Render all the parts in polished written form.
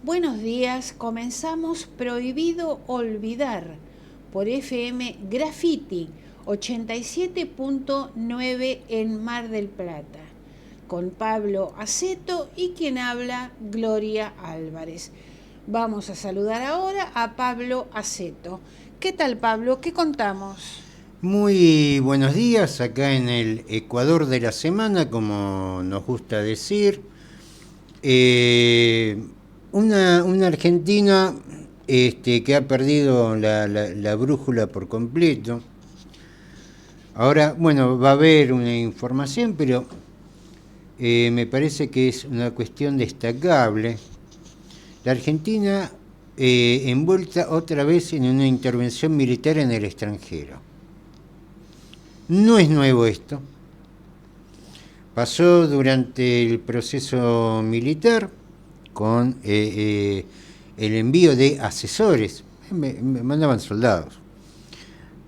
Buenos días, comenzamos Prohibido Olvidar por FM Graffiti 87.9 en Mar del Plata, con Pablo Aceto y quien habla, Gloria Álvarez. Vamos a saludar ahora a Pablo Aceto. ¿Qué tal, Pablo? ¿Qué contamos? Muy buenos días, acá en el Ecuador de la semana, como nos gusta decir. Eh, una Argentina que ha perdido la brújula por completo. Ahora, bueno, va a haber una información, pero me parece que es una cuestión destacable. La Argentina envuelta otra vez en una intervención militar en el extranjero. No es nuevo esto. Pasó durante el proceso militar con el envío de asesores, me mandaban soldados,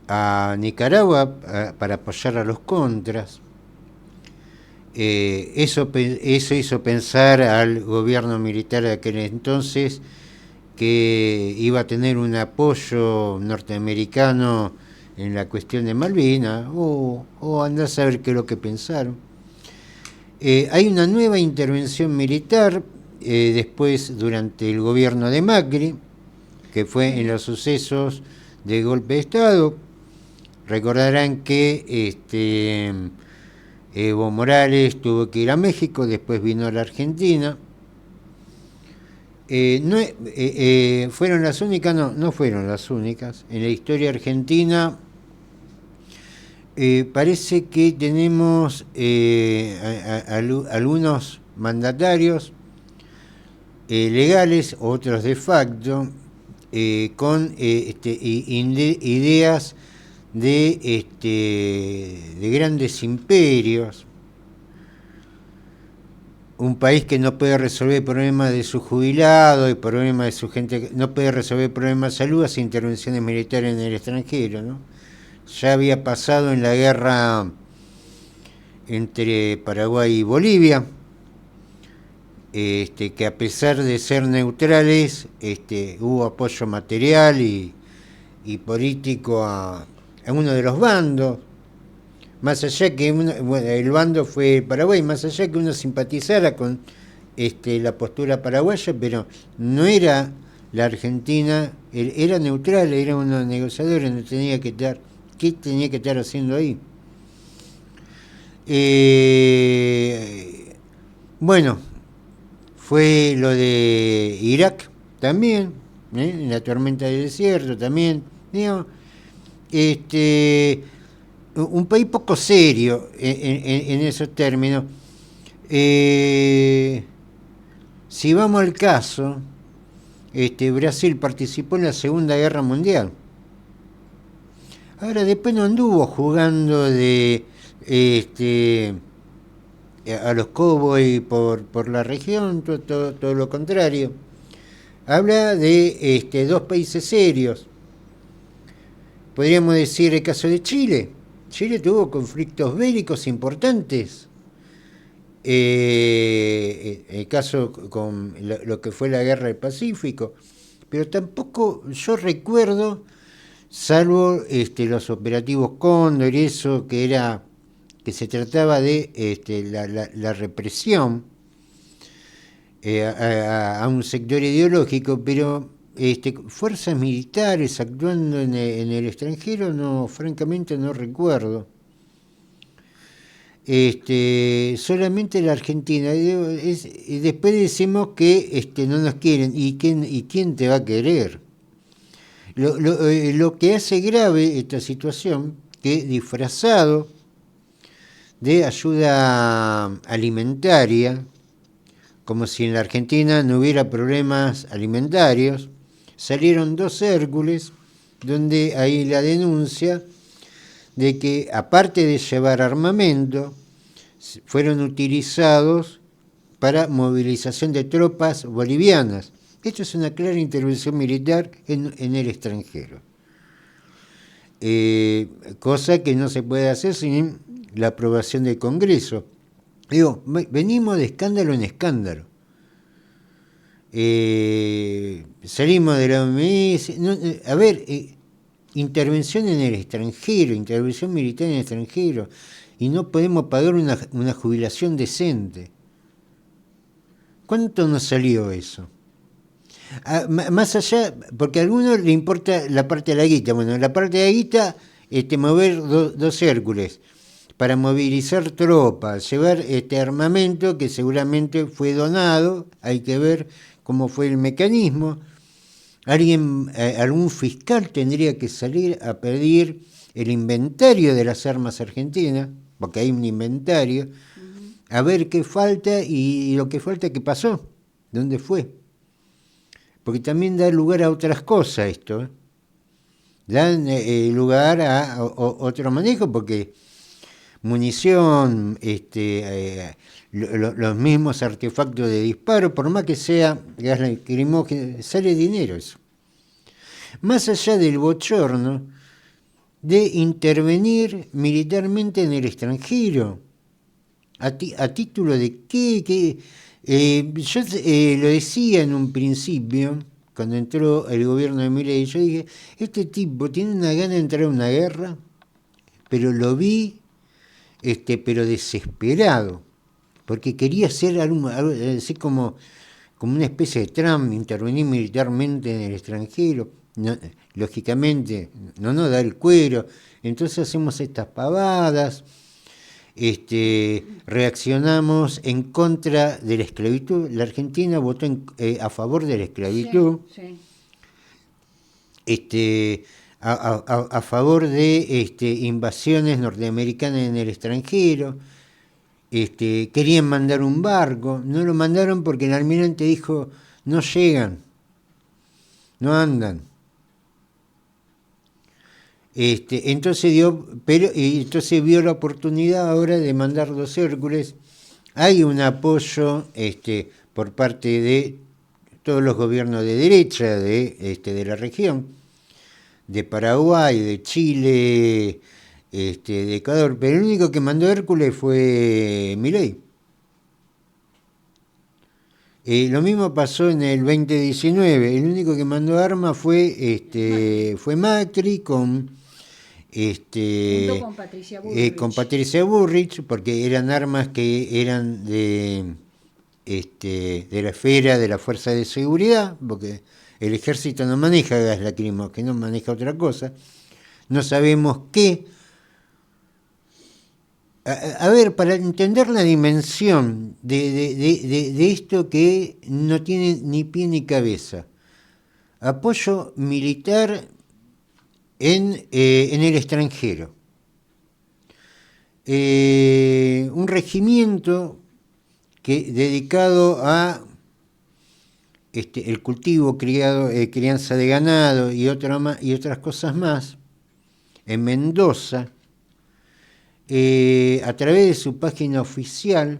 a Nicaragua para apoyar a los contras. Eso hizo pensar al gobierno militar de aquel entonces que iba a tener un apoyo norteamericano en la cuestión de Malvinas, o andá a saber qué es lo que pensaron. Hay una nueva intervención militar después durante el gobierno de Macri, que fue en los sucesos de golpe de Estado. Recordarán que Evo Morales tuvo que ir a México, después vino a la Argentina. ¿Fueron las únicas? No, no fueron las únicas. En la historia argentina parece que tenemos algunos mandatarios legales, otros de facto, con ideas de grandes imperios. Un país que no puede resolver problemas de sus jubilados y problemas de su gente, no puede resolver problemas de salud sin intervenciones militares en el extranjero, ¿no? Ya había pasado en la guerra entre Paraguay y Bolivia, que a pesar de ser neutrales, hubo apoyo material y político a uno de los bandos, más allá que el bando fue Paraguay, más allá que uno simpatizara con la postura paraguaya, pero no era la Argentina, era neutral, era unos negociadores, no tenía que estar, ¿qué tenía que estar haciendo ahí? Bueno, fue lo de Irak también, en la tormenta del desierto también, digo, un país poco serio en esos términos. Si vamos al caso, Brasil participó en la Segunda Guerra Mundial. Ahora después no anduvo jugando de a los cowboys por la región, todo lo contrario. Habla de dos países serios. Podríamos decir el caso de Chile. Chile tuvo conflictos bélicos importantes. El caso con lo que fue la guerra del Pacífico. Pero tampoco yo recuerdo, salvo los operativos Cóndor y eso, que se trataba de la represión a un sector ideológico, pero fuerzas militares actuando en el extranjero, no, francamente no recuerdo. Solamente la Argentina. Y después decimos que no nos quieren. ¿Y quién te va a querer? Lo que hace grave esta situación, que disfrazado de ayuda alimentaria, como si en la Argentina no hubiera problemas alimentarios, salieron dos Hércules, donde hay la denuncia de que, aparte de llevar armamento, fueron utilizados para movilización de tropas bolivianas. Esto es una clara intervención militar en el extranjero. Cosa que no se puede hacer sin la aprobación del Congreso. Digo, venimos de escándalo en escándalo. salimos de la OMS, a ver, intervención en el extranjero, intervención militar en el extranjero, y no podemos pagar una jubilación decente. ¿Cuánto nos salió eso? Más allá, porque a algunos le importa la parte de la guita. Bueno, la parte de la guita, mover dos Hércules para movilizar tropas, llevar armamento que seguramente fue donado, hay que ver cómo fue el mecanismo. Algún fiscal tendría que salir a pedir el inventario de las armas argentinas, porque hay un inventario, a ver qué falta y lo que falta qué pasó, dónde fue. Porque también da lugar a otras cosas esto, ¿eh? Dan lugar a otro manejo, porque munición, los mismos artefactos de disparo, por más que sea gas lacrimógeno, sale dinero eso. Más allá del bochorno de intervenir militarmente en el extranjero, ¿a título de qué? Yo lo decía en un principio, cuando entró el gobierno de Milei, yo dije, este tipo tiene una gana de entrar a una guerra, pero lo vi, pero desesperado, porque quería hacer algo así como una especie de Trump, intervenir militarmente en el extranjero. No, lógicamente, no nos da el cuero, entonces hacemos estas pavadas. Reaccionamos en contra de la esclavitud. La Argentina votó a favor de la esclavitud, sí. A favor de invasiones norteamericanas en el extranjero. Querían mandar un barco, no lo mandaron porque el almirante dijo, no llegan, no andan. Entonces vio la oportunidad ahora de mandar 2 Hércules. Hay un apoyo por parte de todos los gobiernos de derecha de la región, de Paraguay, de Chile, de Ecuador, pero el único que mandó Hércules fue Milei. Lo mismo pasó en el 2019, el único que mandó armas fue Macri junto con Patricia Bullrich, porque eran armas que eran de la esfera de la fuerza de seguridad, porque el ejército no maneja gas lacrimógeno, no maneja otra cosa. No sabemos qué. A ver, para entender la dimensión de esto que no tiene ni pie ni cabeza. Apoyo militar en el extranjero. Un regimiento dedicado a el cultivo, crianza de ganado y otras cosas más, en Mendoza, a través de su página oficial,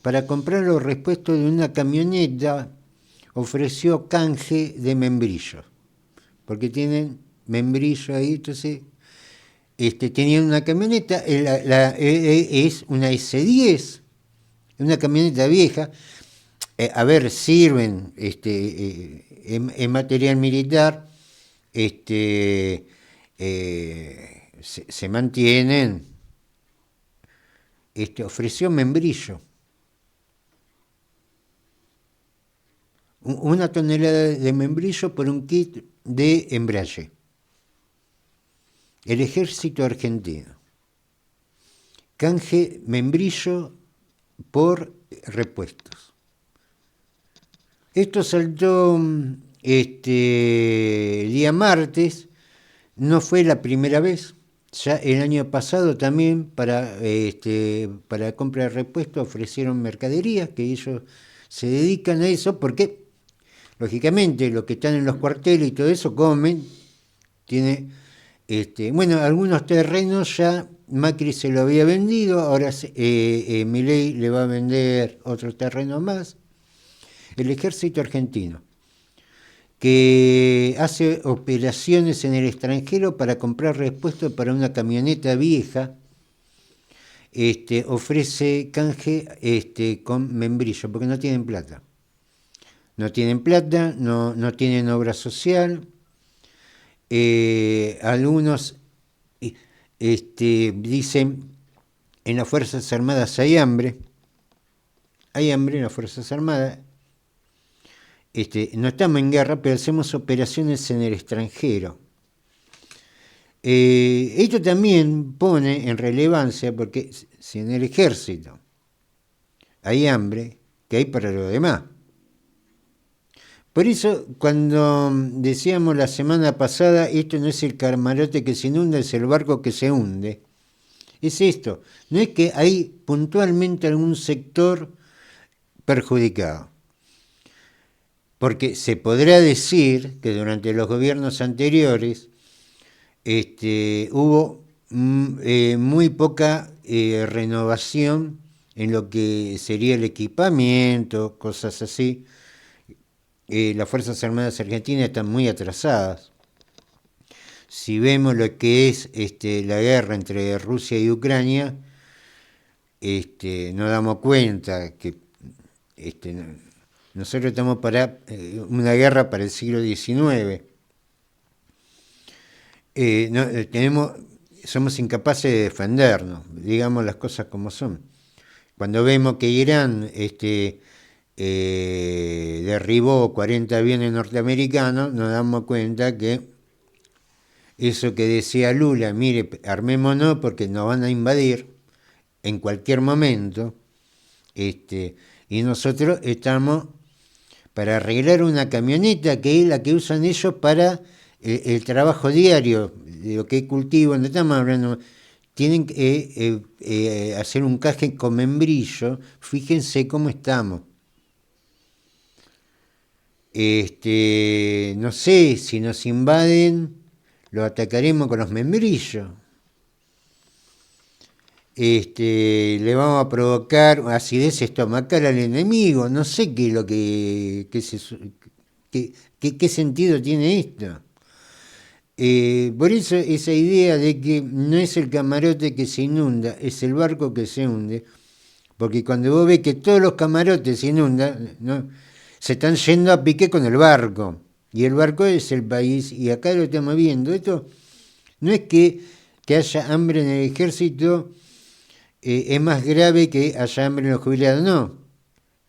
para comprar los repuestos de una camioneta, ofreció canje de membrillos, porque tienen membrillo ahí, entonces tenían una camioneta, es una S10, una camioneta vieja, sirven en material militar, se mantienen. Ofreció membrillo, una tonelada de membrillo por un kit de embrague. El ejército argentino. Canje membrillo por repuestos. Esto saltó el día martes, no fue la primera vez. Ya el año pasado también para compra de repuestos ofrecieron mercaderías, que ellos se dedican a eso, porque lógicamente los que están en los cuarteles y todo eso comen. Algunos terrenos ya Macri se lo había vendido, ahora Milei le va a vender otro terreno más. El ejército argentino, que hace operaciones en el extranjero para comprar repuestos para una camioneta vieja, ofrece canje con membrillo, porque no tienen plata. no tienen plata, no tienen obra social. Algunos dicen, en las Fuerzas Armadas hay hambre en las Fuerzas Armadas. No estamos en guerra, pero hacemos operaciones en el extranjero. Esto también pone en relevancia, porque si en el ejército hay hambre, ¿qué hay para lo demás? Por eso, cuando decíamos la semana pasada, esto no es el camarote que se inunda, es el barco que se hunde. Es esto, no es que hay puntualmente algún sector perjudicado. Porque se podrá decir que durante los gobiernos anteriores hubo muy poca renovación en lo que sería el equipamiento, cosas así. Las Fuerzas Armadas Argentinas están muy atrasadas. Si vemos lo que es la guerra entre Rusia y Ucrania, nos damos cuenta que nosotros estamos para una guerra para el siglo XIX. Somos incapaces de defendernos, digamos las cosas como son. Cuando vemos que Irán derribó 40 aviones norteamericanos, nos damos cuenta que eso que decía Lula, mire, armémonos porque nos van a invadir en cualquier momento, y nosotros estamos para arreglar una camioneta que es la que usan ellos para el trabajo diario, de lo que es cultivo, no estamos hablando, tienen que hacer un caje con membrillo, fíjense cómo estamos. No sé, si nos invaden, lo atacaremos con los membrillos. Le vamos a provocar acidez estomacal al enemigo, no sé qué es lo qué sentido tiene esto. Por eso esa idea de que no es el camarote que se inunda, es el barco que se hunde, porque cuando vos ves que todos los camarotes se inundan, ¿no?, se están yendo a pique con el barco, y el barco es el país, y acá lo estamos viendo. Esto no es que haya hambre en el ejército, es más grave que haya hambre en los jubilados, no.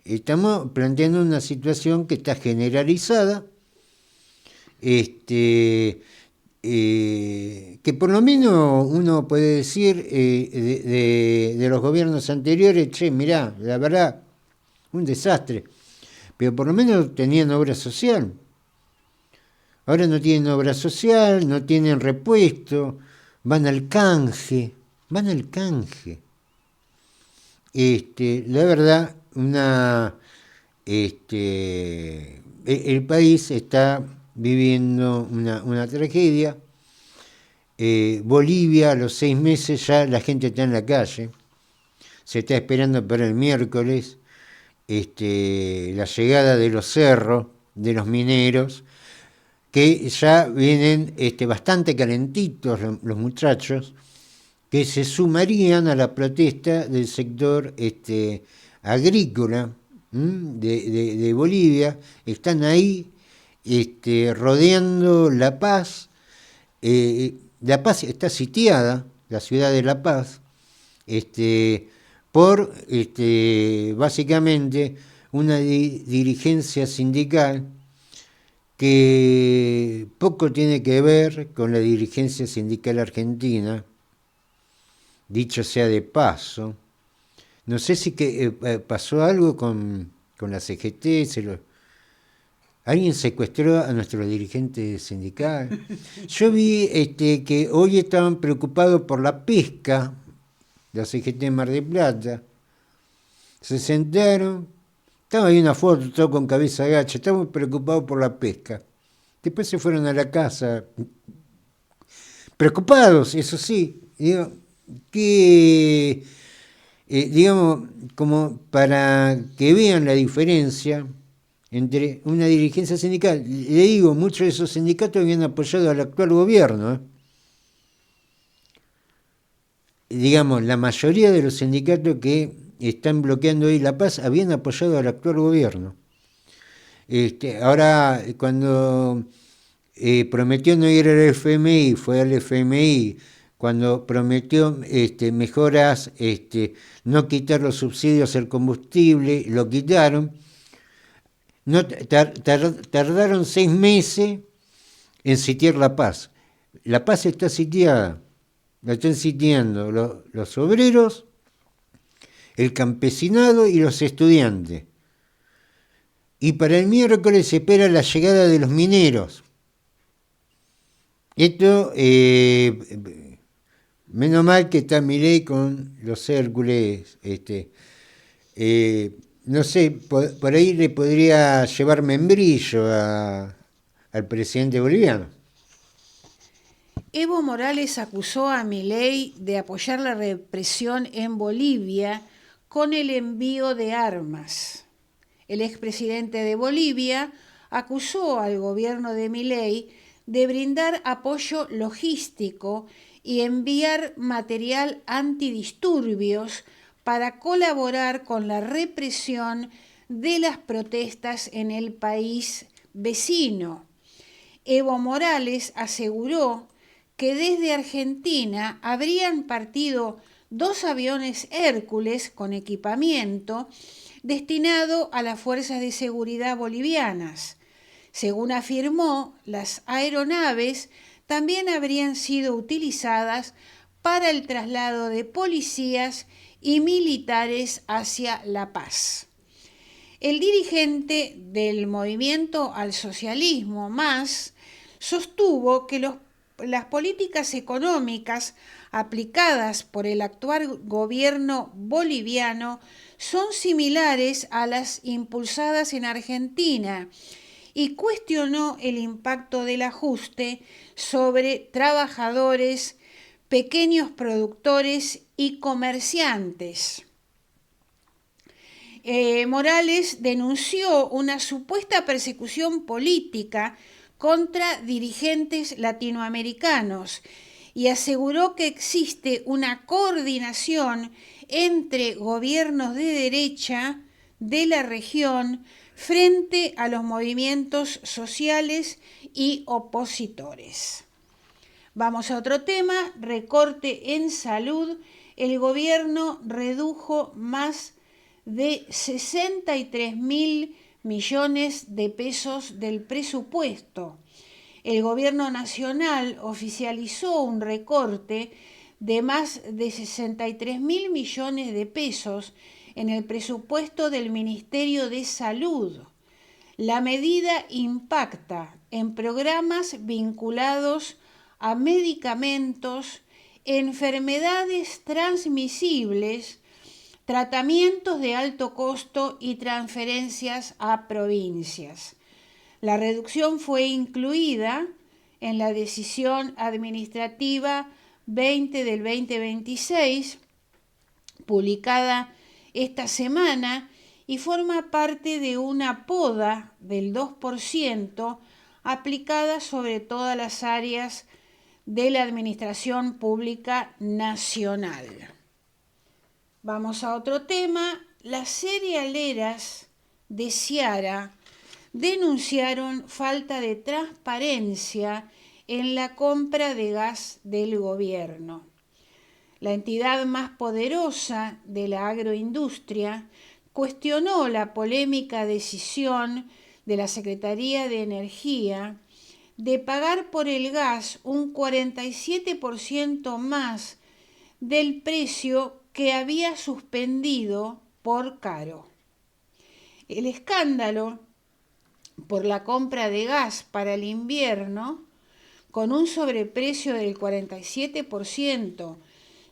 Estamos planteando una situación que está generalizada, que por lo menos uno puede decir de los gobiernos anteriores, che, mirá, la verdad, un desastre, pero por lo menos tenían obra social. Ahora no tienen obra social, no tienen repuesto, van al canje. La verdad, el país está viviendo una tragedia. Bolivia, a los 6 meses ya la gente está en la calle. Se está esperando para el miércoles la llegada de los cerros, de los mineros, que ya vienen bastante calentitos los muchachos, que se sumarían a la protesta del sector agrícola de Bolivia. Están ahí rodeando La Paz. La Paz está sitiada, la ciudad de La Paz, por básicamente una dirigencia sindical que poco tiene que ver con la dirigencia sindical argentina. Dicho sea de paso, no sé si pasó algo con la CGT, alguien secuestró a nuestro dirigente sindical. Yo vi que hoy estaban preocupados por la pesca, la CGT de Mar del Plata. Se sentaron, estaba ahí una foto, todo con cabeza agacha, estaban preocupados por la pesca. Después se fueron a la casa, preocupados, eso sí, digo, que, digamos, como para que vean la diferencia entre una dirigencia sindical. Le digo, muchos de esos sindicatos habían apoyado al actual gobierno. Digamos, la mayoría de los sindicatos que están bloqueando hoy La Paz habían apoyado al actual gobierno. Ahora, cuando prometió no ir al FMI, fue al FMI, cuando prometió mejoras, no quitar los subsidios al combustible, lo quitaron. No, tardaron 6 meses en sitiar La Paz. La Paz está sitiada, la están sitiando los obreros, el campesinado y los estudiantes. Y para el miércoles se espera la llegada de los mineros. Esto, menos mal que está Milei con los Hércules. No sé, por ahí le podría llevar membrillo al presidente boliviano. Evo Morales acusó a Milei de apoyar la represión en Bolivia con el envío de armas. El expresidente de Bolivia acusó al gobierno de Milei de brindar apoyo logístico y enviar material antidisturbios para colaborar con la represión de las protestas en el país vecino. Evo Morales aseguró que desde Argentina habrían partido 2 aviones Hércules con equipamiento destinado a las fuerzas de seguridad bolivianas. Según afirmó, las aeronaves también habrían sido utilizadas para el traslado de policías y militares hacia La Paz. El dirigente del Movimiento al Socialismo, MAS, sostuvo que las políticas económicas aplicadas por el actual gobierno boliviano son similares a las impulsadas en Argentina y cuestionó el impacto del ajuste sobre trabajadores, pequeños productores y comerciantes. Morales denunció una supuesta persecución política contra dirigentes latinoamericanos y aseguró que existe una coordinación entre gobiernos de derecha de la región frente a los movimientos sociales y opositores. Vamos a otro tema, recorte en salud. El gobierno redujo más de 63.000 millones de pesos del presupuesto. El gobierno nacional oficializó un recorte de más de 63.000 millones de pesos en el presupuesto del Ministerio de Salud. La medida impacta en programas vinculados a medicamentos, enfermedades transmisibles, tratamientos de alto costo y transferencias a provincias. La reducción fue incluida en la decisión administrativa 20 del 2026, publicada esta semana, y forma parte de una poda del 2% aplicada sobre todas las áreas de la administración pública nacional. Vamos a otro tema. Las cerealeras de Ceará denunciaron falta de transparencia en la compra de gas del gobierno. La entidad más poderosa de la agroindustria cuestionó la polémica decisión de la Secretaría de Energía de pagar por el gas un 47% más del precio que había suspendido por caro. El escándalo por la compra de gas para el invierno, con un sobreprecio del 47%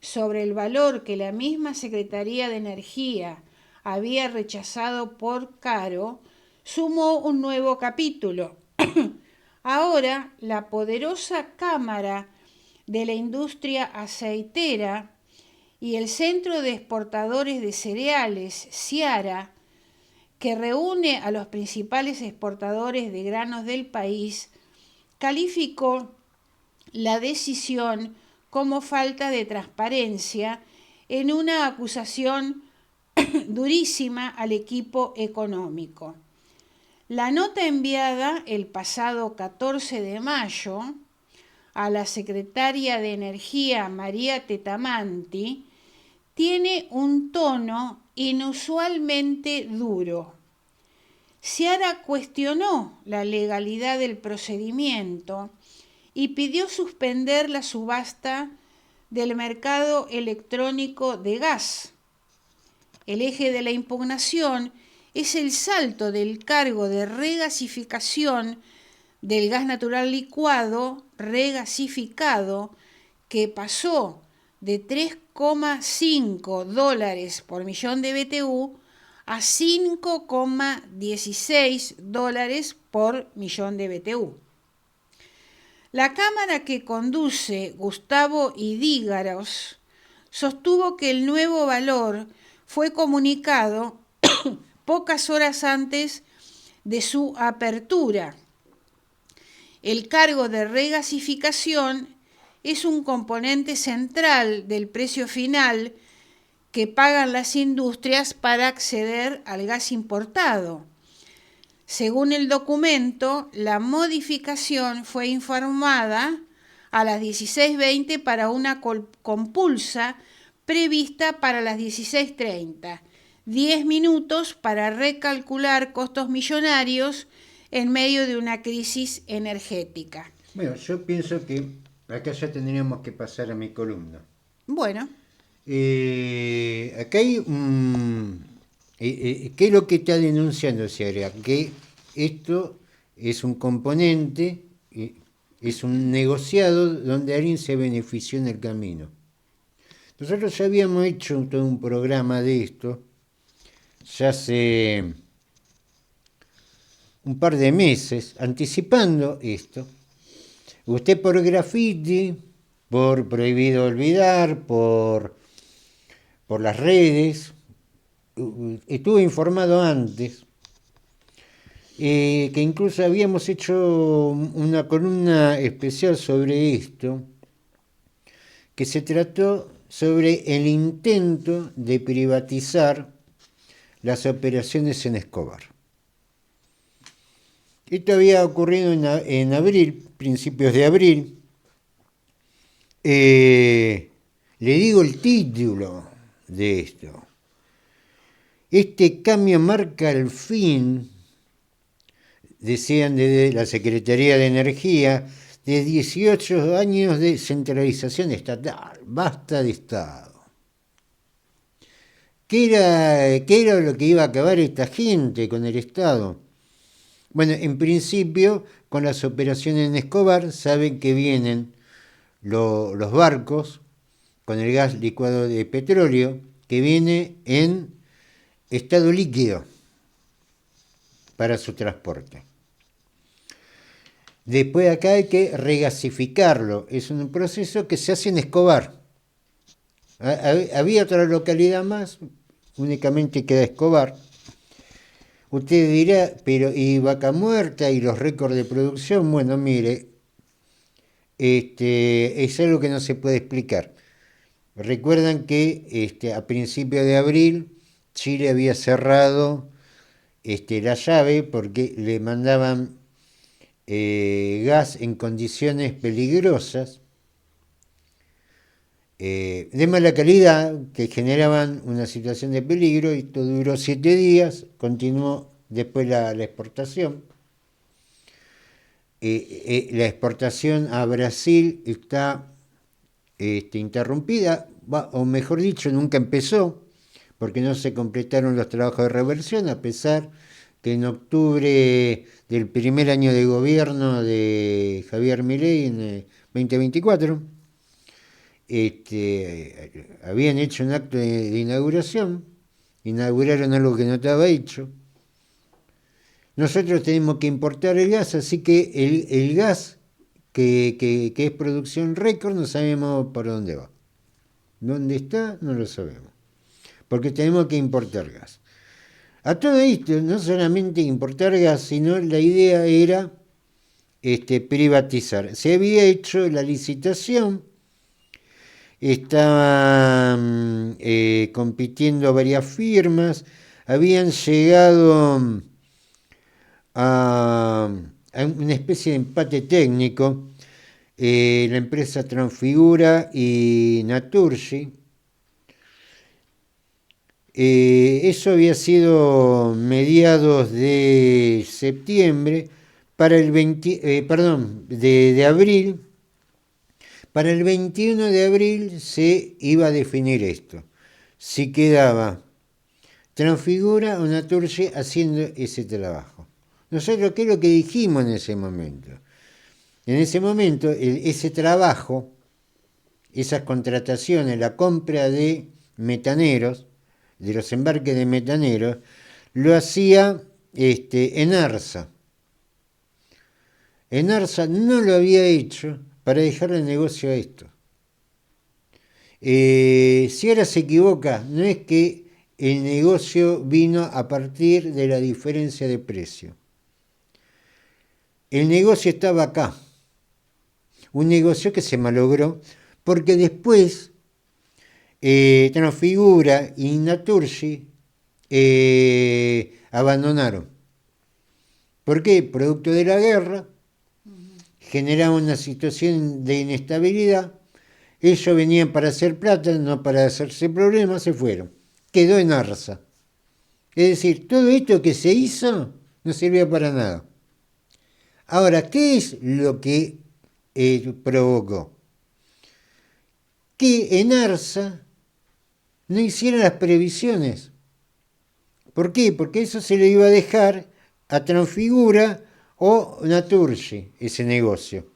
sobre el valor que la misma Secretaría de Energía había rechazado por caro, sumó un nuevo capítulo. Ahora, la poderosa Cámara de la Industria Aceitera y el Centro de Exportadores de Cereales, CIARA, que reúne a los principales exportadores de granos del país, calificó la decisión como falta de transparencia en una acusación durísima al equipo económico. La nota enviada el pasado 14 de mayo a la secretaria de Energía María Tetamanti tiene un tono inusualmente duro. Ciara cuestionó la legalidad del procedimiento y pidió suspender la subasta del mercado electrónico de gas. El eje de la impugnación es el salto del cargo de regasificación del gas natural licuado regasificado, que pasó de $3,5 por millón de BTU a $5,16 por millón de BTU. La cámara que conduce Gustavo Idígaros sostuvo que el nuevo valor fue comunicado pocas horas antes de su apertura. El cargo de regasificación es un componente central del precio final que pagan las industrias para acceder al gas importado. Según el documento, la modificación fue informada a las 16:20 para una compulsa prevista para las 16:30. 10 minutos para recalcular costos millonarios en medio de una crisis energética. Bueno, yo pienso que acá ya tendríamos que pasar a mi columna. Bueno. Acá hay ¿qué es lo que está denunciando Ciara? Que esto es un componente, es un negociado donde alguien se benefició en el camino. Nosotros ya habíamos hecho todo un programa de esto, ya hace un par de meses, anticipando esto. Usted por graffiti, por prohibido olvidar, por las redes, estuve informado antes, que incluso habíamos hecho una columna especial sobre esto, que se trató sobre el intento de privatizar las operaciones en Escobar. Esto había ocurrido en abril, principios de abril. Le digo el título de esto. Este cambio marca el fin, decían desde la Secretaría de Energía, de 18 años de centralización estatal. Basta de Estado. ¿Qué era lo que iba a acabar esta gente con el Estado? Bueno, en principio, con las operaciones en Escobar, saben que vienen los barcos con el gas licuado de petróleo, que viene en estado líquido para su transporte. Después acá hay que regasificarlo. Es un proceso que se hace en Escobar. Había otra localidad más, únicamente queda Escobar. Usted dirá, pero ¿y Vaca Muerta y los récords de producción? Bueno, mire, es algo que no se puede explicar. Recuerdan que a principios de abril Chile había cerrado la llave porque le mandaban gas en condiciones peligrosas, de mala calidad, que generaban una situación de peligro, y esto duró 7 días, continuó después la exportación. La exportación a Brasil está interrumpida, o mejor dicho, nunca empezó, porque no se completaron los trabajos de reversión, a pesar que en octubre del primer año de gobierno de Javier Milei, en 2024, habían hecho un acto de inauguración, inauguraron algo que no estaba hecho. Nosotros tenemos que importar el gas, así que el gas que es producción récord no sabemos por dónde va. ¿Dónde está? No lo sabemos. Porque tenemos que importar gas. A todo esto, no solamente importar gas, sino la idea era privatizar. Se había hecho la licitación, estaban compitiendo varias firmas, habían llegado a una especie de empate técnico. La empresa Transfigura y Naturgy. Eso había sido mediados de septiembre, para el 20, perdón, de abril. Para el 21 de abril se iba a definir esto. Si quedaba Transfigura o Naturgy haciendo ese trabajo. Nosotros, ¿qué es lo que dijimos en ese momento? En ese momento, ese trabajo, esas contrataciones, la compra de metaneros, de los embarques de metaneros, lo hacía Enarsa. Enarsa no lo había hecho para dejarle el negocio a esto. Si ahora se equivoca, no es que el negocio vino a partir de la diferencia de precio. El negocio estaba acá. Un negocio que se malogró porque después Transfigura y Naturgy abandonaron. ¿Por qué? Producto de la guerra, generaba una situación de inestabilidad. Ellos venían para hacer plata, no para hacerse problemas, se fueron. Quedó Enarsa. Es decir, todo esto que se hizo no servía para nada. Ahora, ¿qué es lo que provocó? Que Enarsa no hiciera las previsiones. ¿Por qué? Porque eso se le iba a dejar a Transfigura o Naturgy, ese negocio.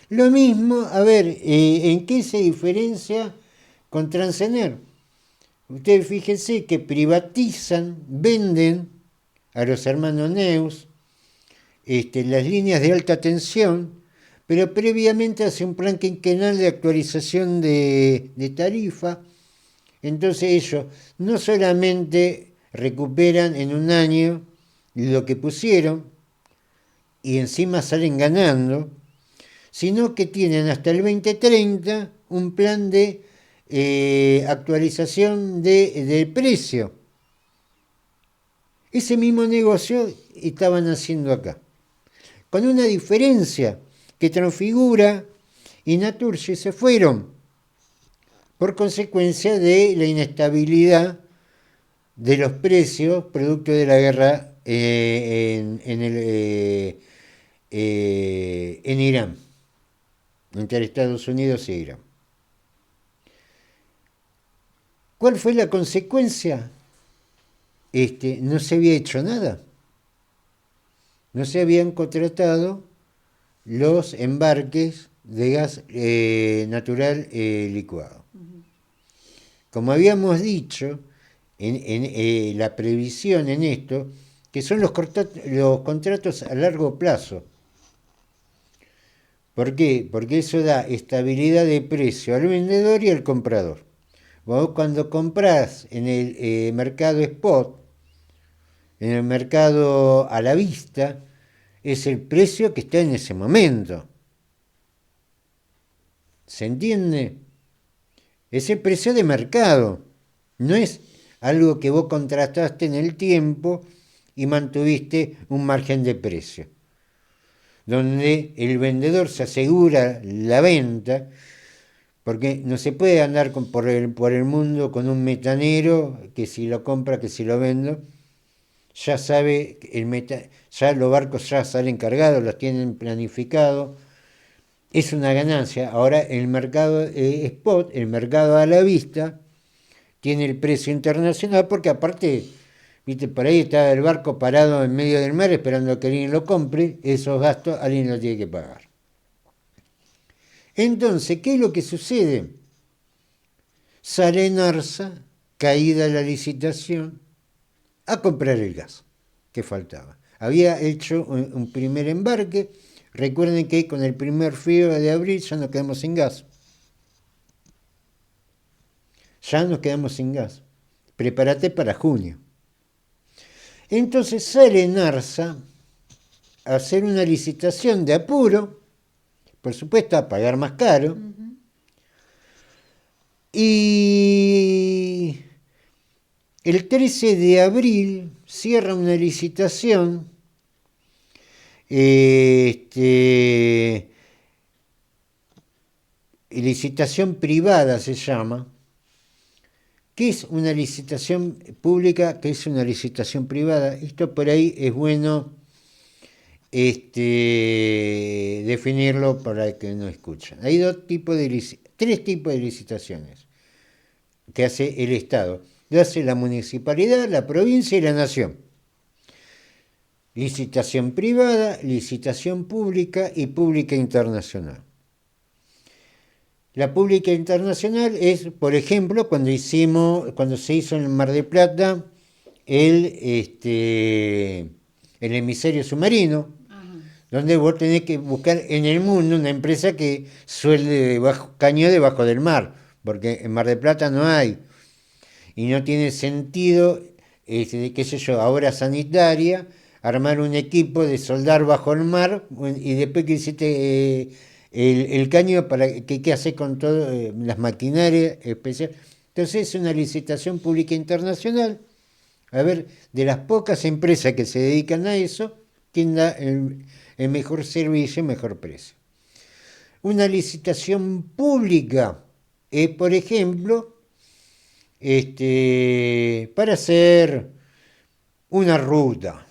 Lo mismo, a ver, ¿en qué se diferencia con Transener? Ustedes fíjense que privatizan, venden a los hermanos Neus las líneas de alta tensión, pero previamente hace un plan quinquenal de actualización de tarifa. Entonces ellos no solamente recuperan en un año lo que pusieron y encima salen ganando, sino que tienen hasta el 2030 un plan de actualización de precio. Ese mismo negocio estaban haciendo acá, con una diferencia, que Transfigura y Naturgy se fueron por consecuencia de la inestabilidad de los precios producto de la guerra en Irán, entre Estados Unidos e Irán. ¿Cuál fue la consecuencia? No se había hecho nada. No se habían contratado los embarques de gas natural licuado. Como habíamos dicho, en la previsión en esto, que son los contratos a largo plazo. ¿Por qué? Porque eso da estabilidad de precio al vendedor y al comprador. Vos cuando comprás en el mercado spot, en el mercado a la vista, es el precio que está en ese momento. ¿Se entiende? Es el precio de mercado. No es algo que vos contrataste en el tiempo y mantuviste un margen de precio, donde el vendedor se asegura la venta, porque no se puede andar por el mundo con un metanero que si lo compra, que si lo vendo, ya sabe, ya los barcos ya salen cargados, los tienen planificados, es una ganancia. Ahora el mercado spot, el mercado a la vista, tiene el precio internacional, porque aparte, viste, por ahí está el barco parado en medio del mar esperando que alguien lo compre, esos gastos alguien los tiene que pagar. Entonces, ¿qué es lo que sucede? Sale Enarsa, caída la licitación, a comprar el gas que faltaba. Había hecho un primer embarque. Recuerden que con el primer frío de abril ya nos quedamos sin gas. Ya nos quedamos sin gas. Prepárate para junio. Entonces sale Enarsa a hacer una licitación de apuro, por supuesto a pagar más caro, y el 13 de abril cierra una licitación licitación privada se llama. ¿Qué es una licitación pública? ¿Qué es una licitación privada? Esto por ahí es bueno definirlo para el que no escucha. Hay tres tipos de licitaciones que hace el Estado. Lo hace la municipalidad, la provincia y la nación. Licitación privada, licitación pública y pública internacional. La pública internacional es, por ejemplo, cuando se hizo en el Mar del Plata el emisario submarino, donde vos tenés que buscar en el mundo una empresa que suelde cañó debajo del mar, porque en Mar del Plata no hay. Y no tiene sentido, qué sé yo, ahora sanitaria, armar un equipo de soldar bajo el mar y después que hiciste el caño, ¿qué haces con todas las maquinarias especiales? Entonces es una licitación pública internacional. A ver, de las pocas empresas que se dedican a eso, ¿quién da el mejor servicio y mejor precio? Una licitación pública es, por ejemplo, para hacer una ruta.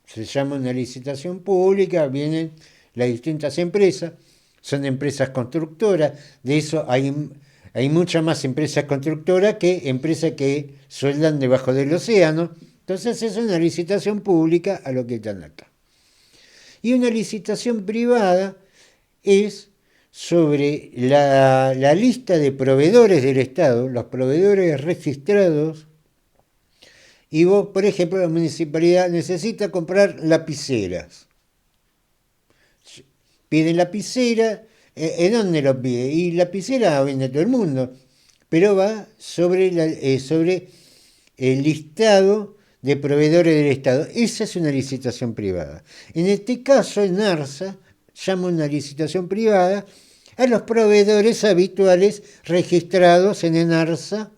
Se llama una licitación pública, vienen las distintas empresas, son empresas constructoras, de eso hay muchas más empresas constructoras que empresas que sueldan debajo del océano. Entonces es una licitación pública a lo que están acá. Y una licitación privada es sobre la lista de proveedores del Estado, los proveedores registrados. Y vos, por ejemplo, la municipalidad necesita comprar lapiceras. Piden lapicera, ¿en dónde lo pide? Y lapicera vende todo el mundo, pero va sobre el listado de proveedores del Estado. Esa es una licitación privada. En este caso, el NARSA llama una licitación privada a los proveedores habituales registrados en el NARSA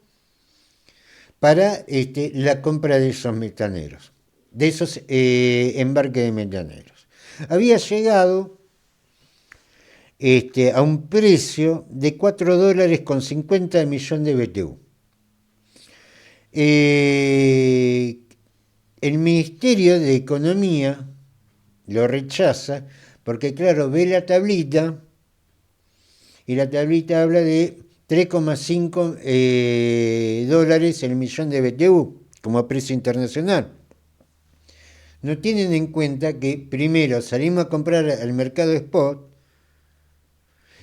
para la compra de esos metaneros, de esos embarques de metaneros. Había llegado a un precio de $4.50 millones de BTU. El Ministerio de Economía lo rechaza porque, claro, ve la tablita y la tablita habla de 3,5 dólares el millón de BTU como precio internacional. No tienen en cuenta que primero salimos a comprar al mercado spot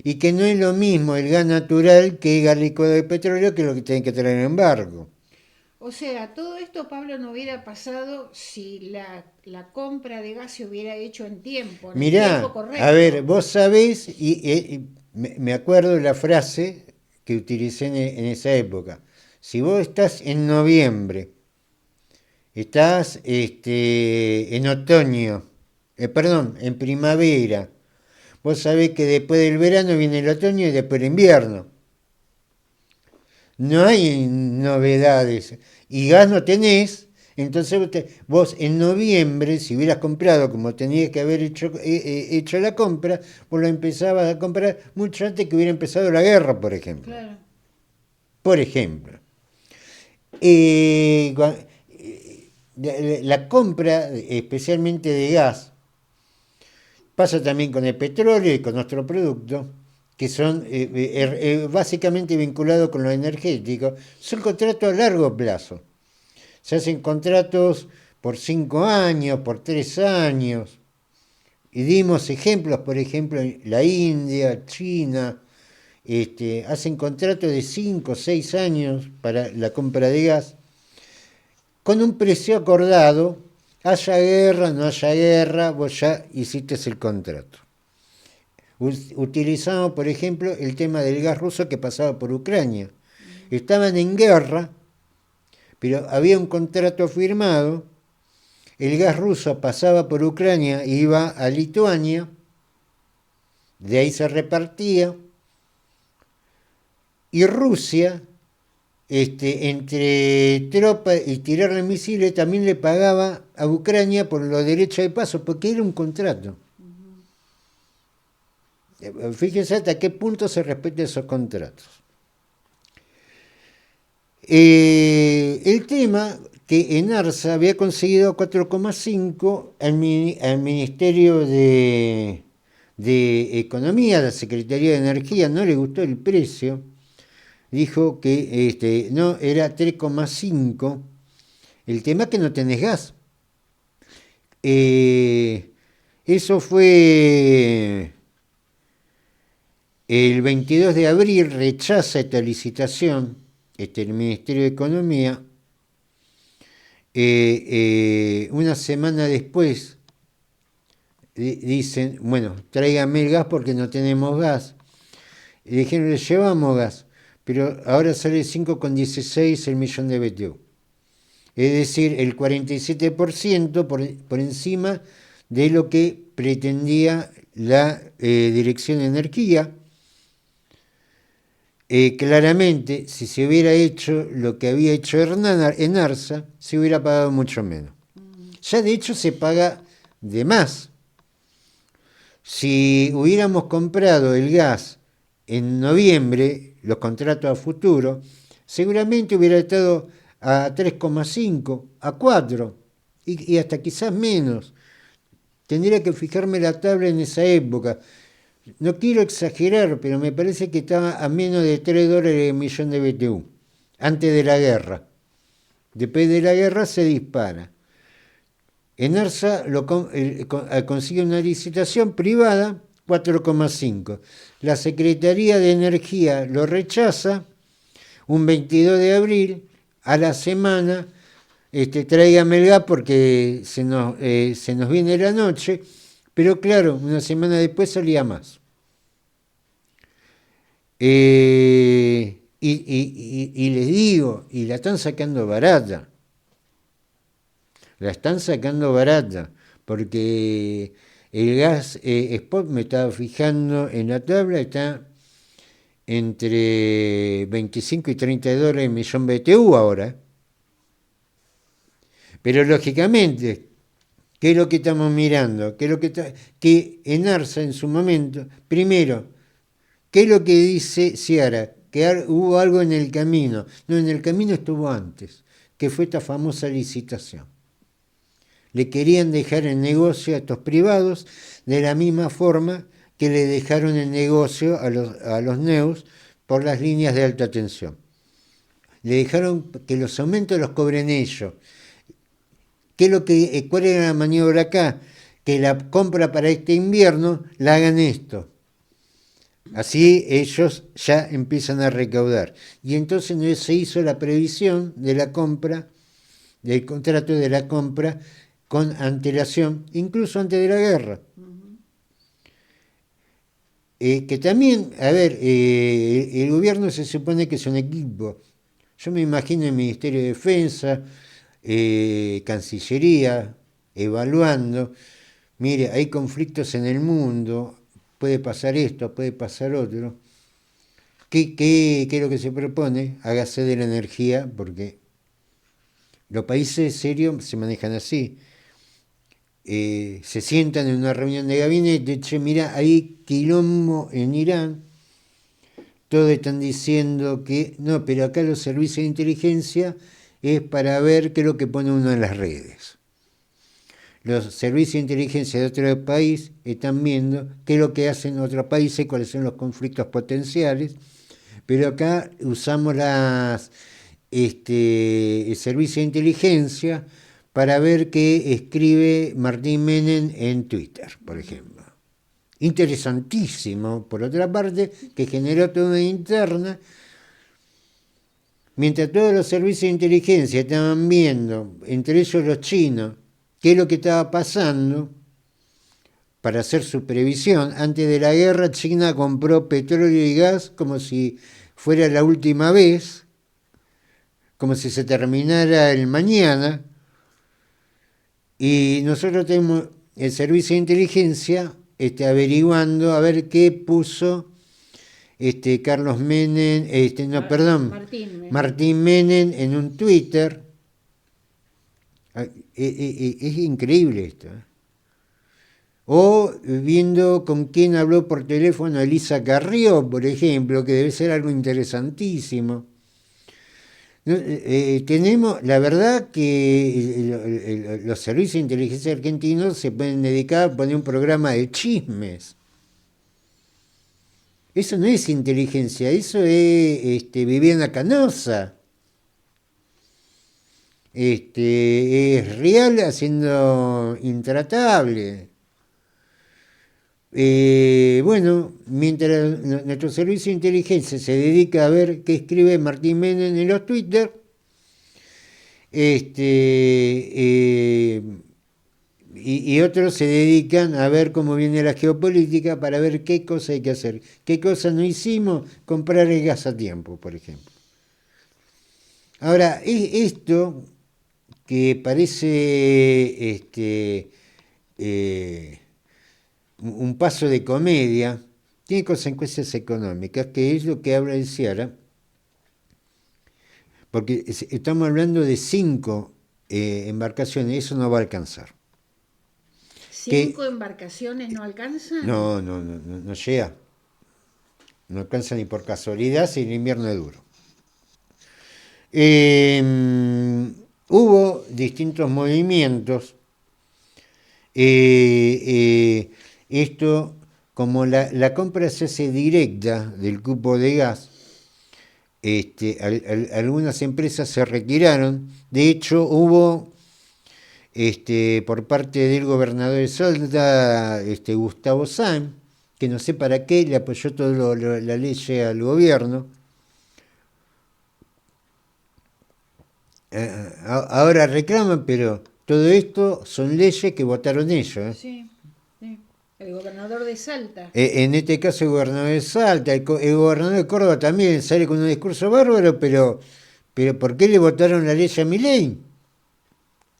y que no es lo mismo el gas natural que el gas licuado de petróleo, que es lo que tienen que traer en embargo. O sea, todo esto, Pablo, no hubiera pasado si la compra de gas se hubiera hecho en tiempo, en el tiempo correcto. A ver, vos sabés, y me acuerdo de la frase que utilicé en esa época. Si vos estás en noviembre, estás en otoño, en primavera, vos sabés que después del verano viene el otoño y después el invierno. No hay novedades. Y gas no tenés, entonces vos en noviembre, si hubieras comprado como tenías que haber hecho la compra, vos lo empezabas a comprar mucho antes que hubiera empezado la guerra, por ejemplo. Claro. Por ejemplo. La compra, especialmente de gas, pasa también con el petróleo y con nuestro producto, que son básicamente vinculados con lo energético. Son contratos a largo plazo. Se hacen contratos por 5 años, por 3 años. Y dimos ejemplos, por ejemplo, la India, China, hacen contratos de 5 o 6 años para la compra de gas, con un precio acordado, haya guerra, no haya guerra, vos ya hiciste el contrato. Utilizamos, por ejemplo, el tema del gas ruso que pasaba por Ucrania. Estaban en guerra, pero había un contrato firmado, el gas ruso pasaba por Ucrania e iba a Lituania, de ahí se repartía, y Rusia entre tropas y tirarle misiles, también le pagaba a Ucrania por los derechos de paso, porque era un contrato. Fíjense hasta qué punto se respetan esos contratos. El tema que Enarsa había conseguido 4,5 al Ministerio de Economía, la Secretaría de Energía, no le gustó el precio, dijo que no, era 3,5. El tema es que no tenés gas. Eso fue el 22 de abril, rechaza esta licitación, el Ministerio de Economía. Una semana después dicen, bueno, tráigame el gas porque no tenemos gas. Y dijeron, le llevamos gas, pero ahora sale 5,16 el millón de BTU. Es decir, el 47% por encima de lo que pretendía la Dirección de Energía. Claramente, si se hubiera hecho lo que había hecho Enarsa, se hubiera pagado mucho menos. Ya de hecho se paga de más. Si hubiéramos comprado el gas en noviembre, los contratos a futuro, seguramente hubiera estado a 3,5, a 4 y hasta quizás menos. Tendría que fijarme la tabla en esa época. No quiero exagerar, pero me parece que estaba a menos de $3 el millón de BTU, antes de la guerra. Después de la guerra se dispara. Enarsa consigue una licitación privada, 4,5. La Secretaría de Energía lo rechaza, un 22 de abril, a la semana, tráigame el gas porque se nos viene la noche. Pero claro, una semana después salía más. Y les digo, y la están sacando barata. La están sacando barata, porque el gas spot, me estaba fijando en la tabla, está entre 25 y $30 el millón BTU ahora. Pero lógicamente, ¿qué es lo que estamos mirando? Que Enarsa en su momento, primero, ¿qué es lo que dice Ciara? Que hubo algo en el camino. No, en el camino estuvo antes, que fue esta famosa licitación. Le querían dejar el negocio a estos privados de la misma forma que le dejaron el negocio a los NEUs por las líneas de alta tensión. Le dejaron que los aumentos los cobren ellos. ¿Cuál era la maniobra acá? Que la compra para este invierno la hagan esto. Así ellos ya empiezan a recaudar. Y entonces no se hizo la previsión de la compra, del contrato de la compra con antelación, incluso antes de la guerra. Que también, a ver, el gobierno se supone que es un equipo. Yo me imagino el Ministerio de Defensa, Cancillería, evaluando, mire, hay conflictos en el mundo, puede pasar esto, puede pasar otro. ¿Qué es lo que se propone? Hágase de la energía, porque los países serios se manejan así. Se sientan en una reunión de gabinete, che, mira, hay quilombo en Irán, todos están diciendo que no, pero acá los servicios de inteligencia es para ver qué es lo que pone uno en las redes. Los servicios de inteligencia de otro país están viendo qué es lo que hacen otros países, cuáles son los conflictos potenciales, pero acá usamos el servicio de inteligencia para ver qué escribe Martín Menem en Twitter, por ejemplo. Interesantísimo, por otra parte, que generó toda una interna. Mientras todos los servicios de inteligencia estaban viendo, entre ellos los chinos, qué es lo que estaba pasando para hacer su previsión. Antes de la guerra, China compró petróleo y gas como si fuera la última vez, como si se terminara el mañana. Y nosotros tenemos el servicio de inteligencia averiguando a ver qué puso Carlos Menem, no, perdón, Martín. Martín Menem en un Twitter. Es increíble esto. O viendo con quién habló por teléfono Elisa Carrió, por ejemplo, que debe ser algo interesantísimo. Tenemos, la verdad que los servicios de inteligencia argentinos se pueden dedicar a poner un programa de chismes. Eso no es inteligencia, eso es Viviana Canosa. Es real haciendo intratable. Bueno, mientras nuestro servicio de inteligencia se dedica a ver qué escribe Martín Menem en los Twitter, y otros se dedican a ver cómo viene la geopolítica para ver qué cosa hay que hacer. ¿Qué cosa no hicimos? Comprar el gas a tiempo, por ejemplo. Ahora, esto que parece un paso de comedia, tiene consecuencias económicas, que es lo que habla el Ciara, porque estamos hablando de 5 embarcaciones, eso no va a alcanzar. ¿5 embarcaciones no alcanzan? No llega. No alcanza ni por casualidad si el invierno es duro. Hubo distintos movimientos. Esto, como la compra se hace directa del cupo de gas, algunas empresas se retiraron. De hecho, hubo por parte del gobernador de Salta, Gustavo Sáenz, que no sé para qué le apoyó toda la ley al gobierno. Ahora reclaman, pero todo esto son leyes que votaron ellos. Sí, el gobernador de Salta. En este caso el gobernador de Salta, el gobernador de Córdoba también sale con un discurso bárbaro, pero ¿por qué le votaron la ley a Milei?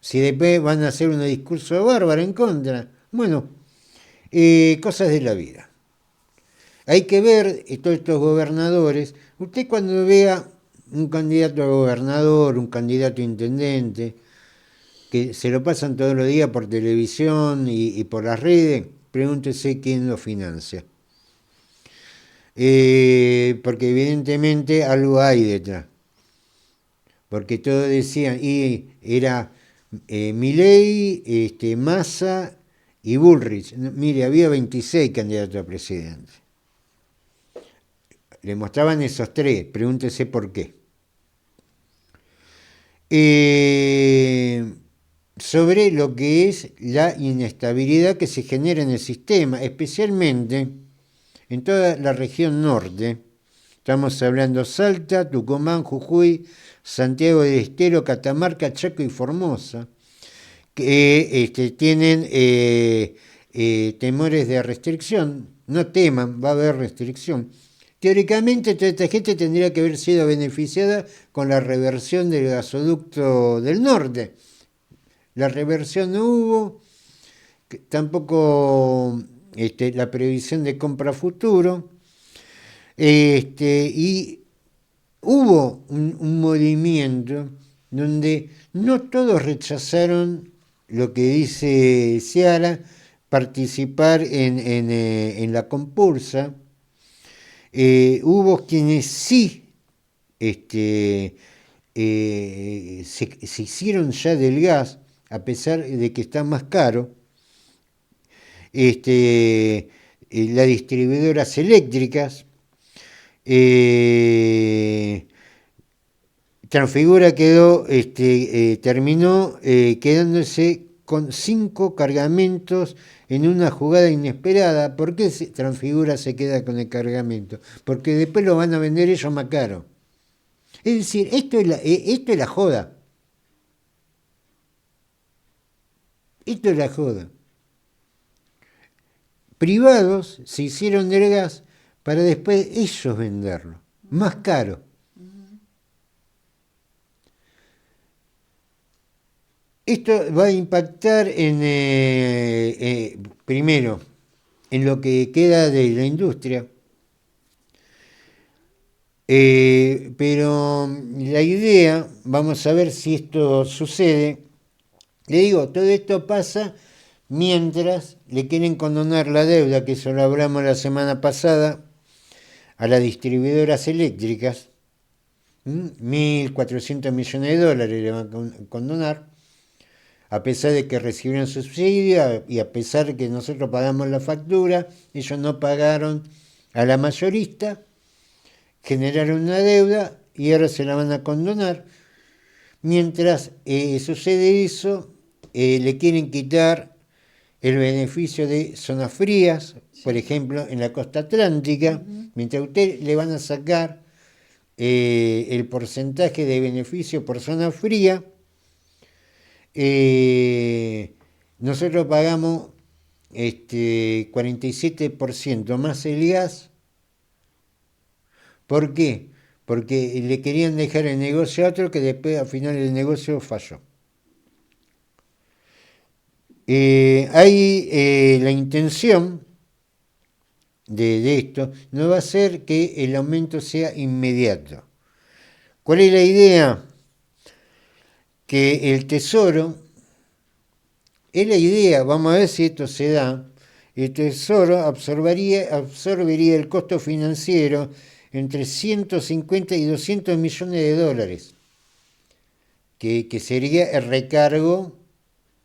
Si después van a hacer un discurso bárbaro en contra. Bueno, cosas de la vida. Hay que ver todos estos gobernadores. Usted cuando vea un candidato a gobernador, un candidato a intendente, que se lo pasan todos los días por televisión y por las redes, pregúntese quién lo financia. Porque evidentemente algo hay detrás. Porque todos decían, y era Milei, Massa y Bullrich. Mire, había 26 candidatos a presidente. Le mostraban esos 3, pregúntese por qué. Sobre lo que es la inestabilidad que se genera en el sistema, especialmente en toda la región norte. Estamos hablando Salta, Tucumán, Jujuy, Santiago del Estero, Catamarca, Chaco y Formosa, que tienen temores de restricción. No teman, va a haber restricción. Teóricamente, toda esta gente tendría que haber sido beneficiada con la reversión del gasoducto del norte. La reversión no hubo, tampoco la previsión de compra futuro, y hubo un movimiento donde no todos rechazaron lo que dice Ciara, participar en la compulsa. Hubo quienes sí se hicieron ya del gas, a pesar de que está más caro. Las distribuidoras eléctricas. Transfigura terminó quedándose con 5 cargamentos en una jugada inesperada. ¿Por qué Transfigura se queda con el cargamento? Porque después lo van a vender ellos más caro. Es decir, esto es la joda. Esto es la joda. Privados se hicieron del gas para después ellos venderlo, más caro. Esto va a impactar primero en lo que queda de la industria, Pero la idea, vamos a ver si esto sucede. Le digo, todo esto pasa mientras le quieren condonar la deuda, que eso lo hablamos la semana pasada, a las distribuidoras eléctricas. 1.400 millones de dólares le van a condonar, a pesar de que recibieron subsidio y a pesar de que nosotros pagamos la factura, ellos no pagaron a la mayorista, generaron una deuda y ahora se la van a condonar. Mientras sucede eso, le quieren quitar el beneficio de zonas frías, por ejemplo, en la costa atlántica, mientras a usted le van a sacar el porcentaje de beneficio por zona fría, nosotros pagamos 47% más el gas. ¿Por qué? Porque le querían dejar el negocio a otro que después al final el negocio falló. Hay la intención de esto, no va a ser que el aumento sea inmediato. ¿Cuál es la idea? Que el Tesoro, es la idea, vamos a ver si esto se da, el Tesoro absorbería el costo financiero entre 150 y 200 millones de dólares, que sería el recargo,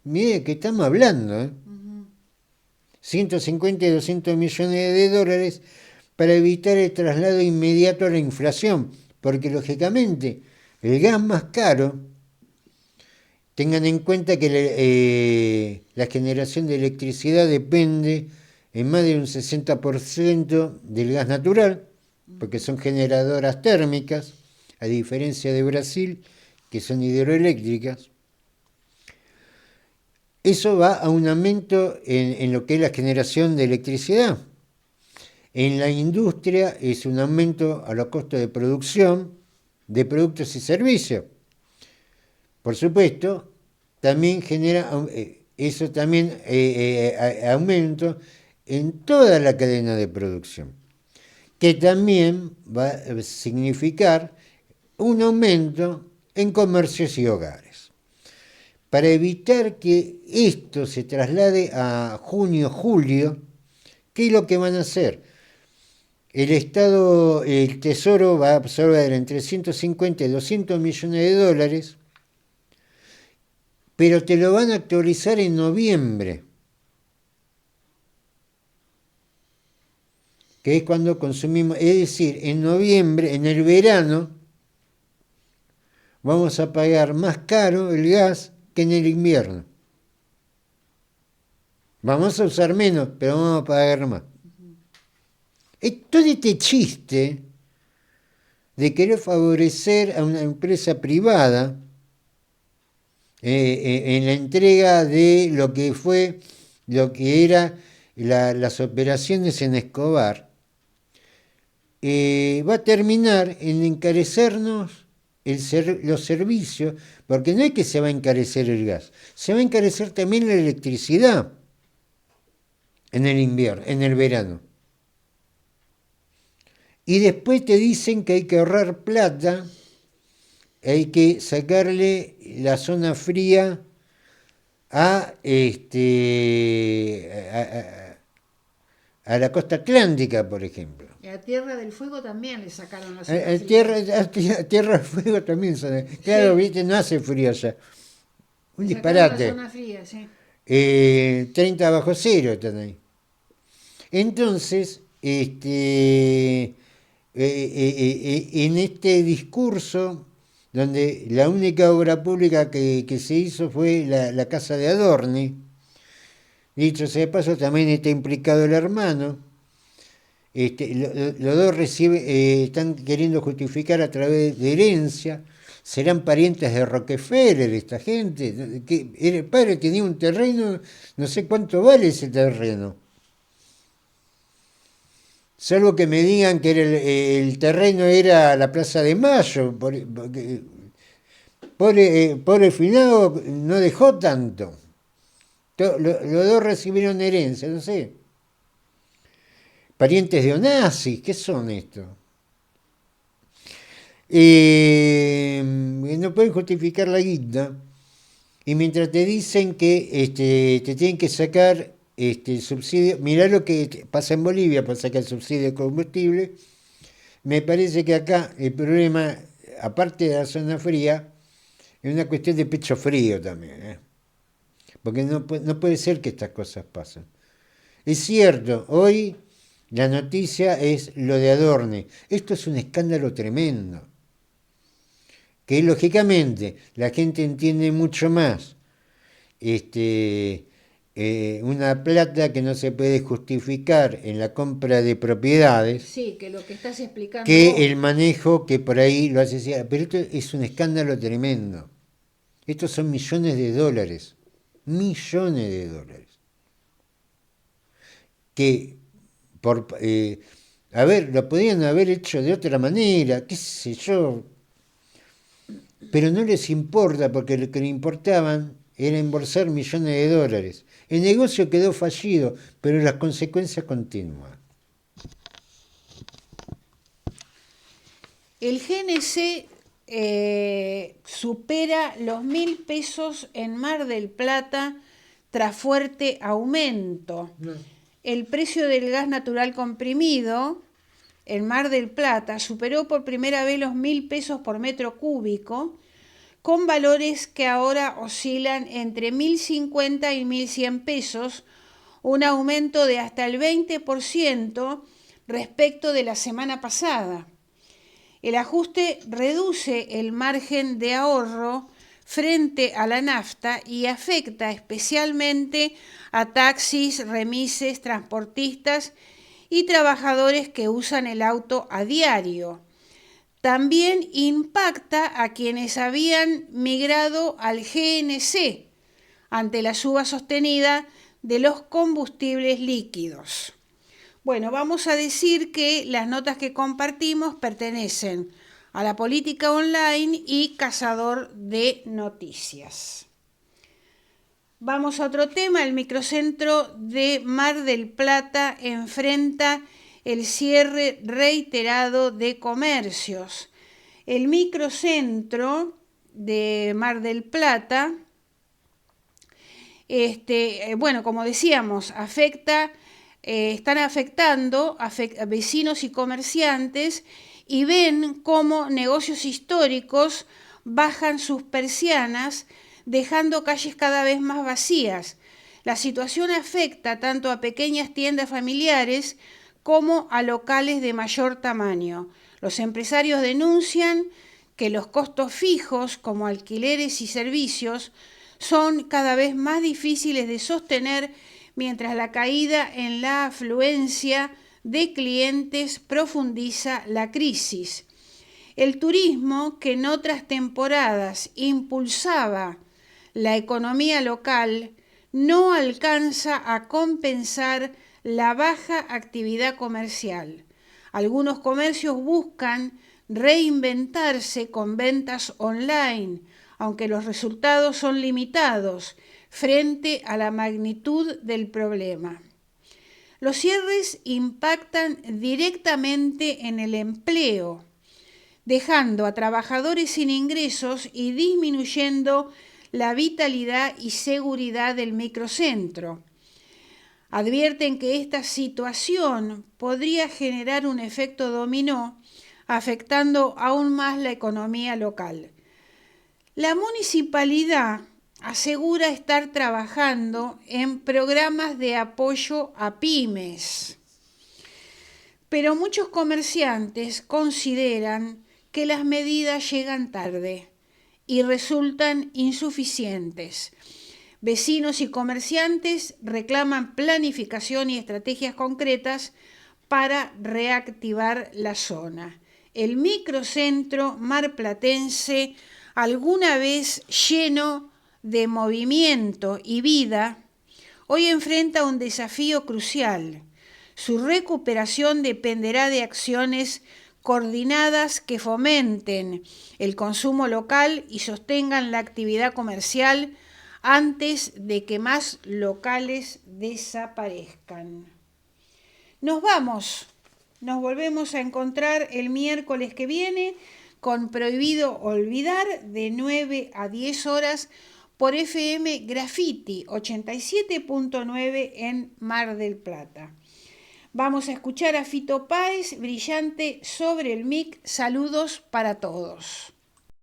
mire que estamos hablando, 150 y 200 millones de dólares para evitar el traslado inmediato a la inflación, porque lógicamente el gas más caro, tengan en cuenta que la generación de electricidad depende en más de un 60% del gas natural, porque son generadoras térmicas, a diferencia de Brasil, que son hidroeléctricas. Eso va a un aumento en lo que es la generación de electricidad. En la industria es un aumento a los costos de producción de productos y servicios. Por supuesto, también genera eso también aumento en toda la cadena de producción, que también va a significar un aumento en comercios y hogares. Para evitar que esto se traslade a junio, julio, ¿qué es lo que van a hacer? El Tesoro va a absorber entre 150 y 200 millones de dólares, pero te lo van a actualizar en noviembre, que es cuando consumimos, es decir, en noviembre, en el verano, vamos a pagar más caro el gas que en el invierno. Vamos a usar menos, pero vamos a pagar más. Todo este chiste de querer favorecer a una empresa privada en la entrega de lo que era las operaciones en Escobar, va a terminar en encarecernos los servicios, porque no es que se va a encarecer el gas, se va a encarecer también la electricidad en el invierno, en el verano. Y después te dicen que hay que ahorrar plata, hay que sacarle la zona fría a la costa atlántica, por ejemplo. Y a Tierra del Fuego también le sacaron la zona fría. Tierra del Fuego también, claro, sí. Viste, no hace frío allá. Un disparate. La zona fría, sí. 30 bajo cero están ahí. Entonces, en este discurso, donde la única obra pública que se hizo fue la casa de Adorni, dicho sea de paso, también está implicado el hermano. Los dos están queriendo justificar a través de herencia. Serán parientes de Rockefeller, esta gente. Que el padre tenía un terreno, no sé cuánto vale ese terreno. Salvo que me digan que el terreno era la Plaza de Mayo. Pobre finado no dejó tanto. Los dos recibieron herencia, no sé. Parientes de Onassis, ¿qué son estos? No pueden justificar la guita. Y mientras te dicen que te tienen que sacar subsidio, mirá lo que pasa en Bolivia para sacar subsidio de combustible. Me parece que acá el problema, aparte de la zona fría, es una cuestión de pecho frío también, ¿eh? Porque no puede ser que estas cosas pasen. Es cierto, hoy la noticia es lo de Adorni. Esto es un escándalo tremendo. Que lógicamente la gente entiende mucho más una plata que no se puede justificar en la compra de propiedades Sí, que lo que estás explicando que vos. el manejo que por ahí lo hace. Pero esto es un escándalo tremendo. Estos son millones de dólares. Millones de dólares. Que, a ver, lo podían haber hecho de otra manera, qué sé yo. Pero no les importa porque lo que le importaban era embolsar millones de dólares. El negocio quedó fallido, pero las consecuencias continúan. El GNC supera los 1.000 pesos en Mar del Plata tras fuerte aumento. El precio del gas natural comprimido en Mar del Plata superó por primera vez los 1.000 pesos por metro cúbico, con valores que ahora oscilan entre 1.050 y 1.100 pesos, un aumento de hasta el 20% respecto de la semana pasada. El ajuste reduce el margen de ahorro frente a la nafta y afecta especialmente a taxis, remises, transportistas y trabajadores que usan el auto a diario. También impacta a quienes habían migrado al GNC ante la suba sostenida de los combustibles líquidos. Bueno, vamos a decir que las notas que compartimos pertenecen a La Política Online y Cazador de Noticias. Vamos a otro tema. El microcentro de Mar del Plata enfrenta el cierre reiterado de comercios. El microcentro de Mar del Plata, bueno, como decíamos, están afectando a vecinos y comerciantes y ven cómo negocios históricos bajan sus persianas, dejando calles cada vez más vacías. La situación afecta tanto a pequeñas tiendas familiares como a locales de mayor tamaño. Los empresarios denuncian que los costos fijos, como alquileres y servicios, son cada vez más difíciles de sostener, mientras la caída en la afluencia de clientes profundiza la crisis. El turismo, que en otras temporadas impulsaba la economía local, no alcanza a compensar la baja actividad comercial. Algunos comercios buscan reinventarse con ventas online, aunque los resultados son limitados frente a la magnitud del problema. Los cierres impactan directamente en el empleo, dejando a trabajadores sin ingresos y disminuyendo la vitalidad y seguridad del microcentro. Advierten que esta situación podría generar un efecto dominó, afectando aún más la economía local. La municipalidad asegura estar trabajando en programas de apoyo a pymes, pero muchos comerciantes consideran que las medidas llegan tarde y resultan insuficientes. Vecinos y comerciantes reclaman planificación y estrategias concretas para reactivar la zona. El microcentro marplatense, alguna vez lleno de movimiento y vida, hoy enfrenta un desafío crucial. Su recuperación dependerá de acciones coordinadas que fomenten el consumo local y sostengan la actividad comercial antes de que más locales desaparezcan. Nos vamos, nos volvemos a encontrar el miércoles que viene con Prohibido Olvidar de 9 a 10 horas por FM Graffiti 87.9 en Mar del Plata. Vamos a escuchar a Fito Páez, Brillante sobre el mic. Saludos para todos.